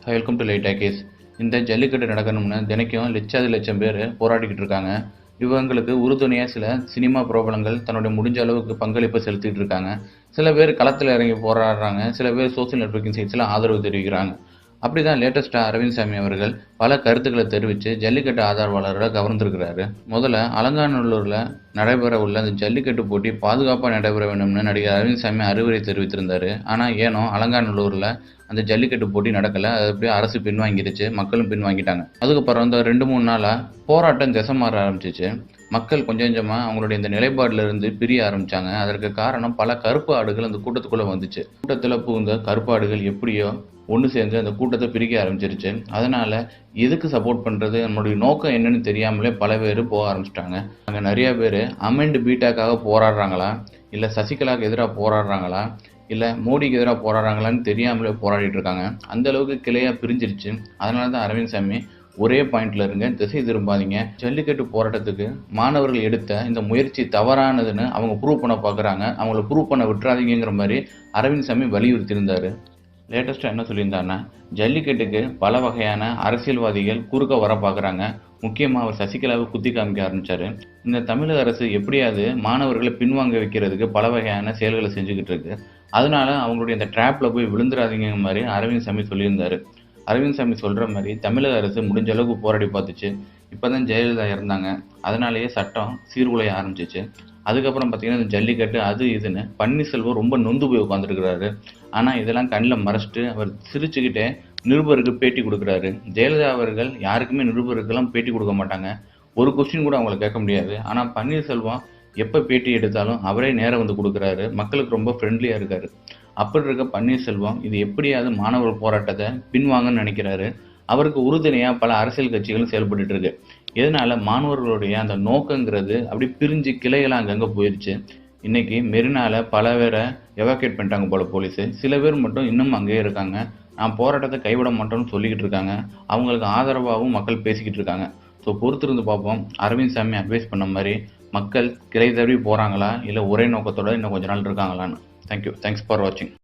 Welcome to light case. இந்த ஜல்லிக்கட்டு நடக்கணும்னு தினைக்கும் லட்சம் பேர் போராடிக்கிட்டு இருக்காங்க. இவங்களுக்கு உறுதுணையாக சில சினிமா பிரபலங்கள் தன்னுடைய முடிஞ்ச அளவுக்கு பங்களிப்பை செலுத்திட்டு இருக்காங்க. சில பேர் களத்தில் இறங்கி போராடுறாங்க, சில பேர் சோசியல் நெட்வொர்க்கிங் சைட்ஸில் ஆதரவு தெரிவிக்கிறாங்க. அப்படி தான் லேட்டஸ்ட்டாக அரவிந்த் சாமி அவர்கள் பல கருத்துக்களை தெரிவித்து ஜல்லிக்கட்டு ஆதரவாளர்களை கவர்ந்திருக்கிறாரு. முதல்ல அலங்காநல்லூரில் நடைபெற உள்ள அந்த ஜல்லிக்கட்டு போட்டி பாதுகாப்பாக நடைபெற வேண்டும்னு நடிகர் அரவிந்த் சாமி அறிவுரை தெரிவித்திருந்தார். ஆனால் ஏனோ அலங்காநல்லூரில் அந்த ஜல்லிக்கட்டு போட்டி நடக்கலை. அது அப்படியே அரசு பின்வாங்கிடுச்சு, மக்களும் பின்வாங்கிட்டாங்க. அதுக்கப்புறம் இந்த 2-3 நாளாக போராட்டம் திசை மாற ஆரம்பிச்சிச்சு. மக்கள் கொஞ்சம் கொஞ்சமாக அவங்களுடைய இந்த நிலைப்பாட்டிலிருந்து பிரிய ஆரம்பித்தாங்க. அதற்கு காரணம் பல கருப்பு ஆடுகள் அந்த கூட்டத்துக்குள்ளே வந்துச்சு. கூட்டத்தில் புகுந்த கருப்பு ஆடுகள் எப்படியோ ஒன்று சேர்ந்து அந்த கூட்டத்தை பிரிக்க ஆரம்பிச்சிருச்சு. அதனால் எதுக்கு சப்போர்ட் பண்ணுறது, நம்மளுடைய நோக்கம் என்னன்னு தெரியாமலே பல பேர் போக ஆரம்பிச்சிட்டாங்க. அங்கே நிறைய பேர் அமெண்ட் பீட்டாக்காக போராடுறாங்களா, இல்லை சசிகலாவுக்கு எதிராக போராடுறாங்களா, இல்லை மோடிக்கு எதிராக போராடுறாங்களான்னு தெரியாமலே போராடிட்டு இருக்காங்க. அந்த அளவுக்கு கிளையாக பிரிஞ்சிருச்சு. அதனால தான் அரவிந்த் சாமி ஒரே பாயிண்ட்ல இருங்க, திசை திரும்பாதீங்க, ஜல்லிக்கட்டு போராட்டத்துக்கு மாணவர்கள் எடுத்த இந்த முயற்சி தவறானதுன்னு அவங்க ப்ரூவ் பண்ண பார்க்குறாங்க, அவங்கள ப்ரூவ் பண்ண விட்டுறாதீங்கிற மாதிரி அரவிந்த் சாமி வலியுறுத்தியிருந்தார். லேட்டஸ்ட்டாக என்ன சொல்லியிருந்தாருன்னா, ஜல்லிக்கட்டுக்கு பல வகையான அரசியல்வாதிகள் குறுக்க வர பார்க்குறாங்க. முக்கியமாக அவர் சசிகலாவை குத்தி காமிக்க ஆரம்பித்தார். இந்த தமிழக அரசு எப்படியாவது மாணவர்களை பின்வாங்க வைக்கிறதுக்கு பல வகையான செயல்களை செஞ்சுக்கிட்டு இருக்கு. அதனால அவங்களுடைய இந்த ட்ராப்பில் போய் விழுந்துடாதீங்கிற மாதிரி அரவிந்த் சாமி சொல்லியிருந்தார். அரவிந்த் சாமி சொல்கிற மாதிரி தமிழக அரசு முடிஞ்ச அளவுக்கு போராடி பார்த்துச்சு. இப்போ தான் ஜெயலலிதா இருந்தாங்க, அதனாலேயே சட்டம் சீர்குலைய ஆரம்பிச்சிச்சு. அதுக்கப்புறம் பார்த்தீங்கன்னா இந்த ஜல்லிக்கட்டு அது இதுன்னு பன்னீர்செல்வம் ரொம்ப நொந்து போய் உட்காந்துருக்கிறாரு. ஆனால் இதெல்லாம் கண்ணில் மறைச்சிட்டு அவர் சிரிச்சுக்கிட்டே நிருபருக்கு பேட்டி கொடுக்குறாரு. ஜெயலலிதா அவர்கள் யாருக்குமே நிருபருக்கெல்லாம் பேட்டி கொடுக்க மாட்டாங்க, ஒரு கொஸ்டின் கூட அவங்களை கேட்க முடியாது. ஆனால் பன்னீர்செல்வம் எப்போ பேட்டி எடுத்தாலும் அவரே நேரம் வந்து கொடுக்குறாரு. மக்களுக்கு ரொம்ப ஃப்ரெண்ட்லியாக இருக்காரு. அப்படி இருக்க பன்னீர்செல்வம் இது எப்படியாவது மாணவர் போராட்டத்தை பின்வாங்கன்னு நினைக்கிறாரு. அவருக்கு உறுதுணையாக பல அரசியல் கட்சிகளும் செயல்பட்டு இருக்கு. இதனால மாணவர்களுடைய அந்த நோக்கங்கிறது அப்படி பிரிஞ்சு கிளையெல்லாம் அங்கங்கே போயிடுச்சு. இன்னைக்கு மெரினால பல பேரை எவாக்குவேட் பண்ணிட்டாங்க போல போலீஸு. சில பேர் மட்டும் இன்னும் அங்கேயே இருக்காங்க. நான் போராட்டத்தை கைவிட மாட்டோம்னு சொல்லிக்கிட்டு இருக்காங்க. அவங்களுக்கு ஆதரவாகவும் மக்கள் பேசிக்கிட்டு இருக்காங்க. ஸோ பொறுத்திருந்து பார்ப்போம். அரவிந்த் சாமி அட்வைஸ் பண்ண மாதிரி மக்கள் கிளை தவறி போகிறாங்களா, இல்லை ஒரே நோக்கத்தோட இன்னும் கொஞ்ச நாள் இருக்காங்களான்னு. தேங்க்யூ. தேங்க்ஸ் ஃபார் வாட்சிங்.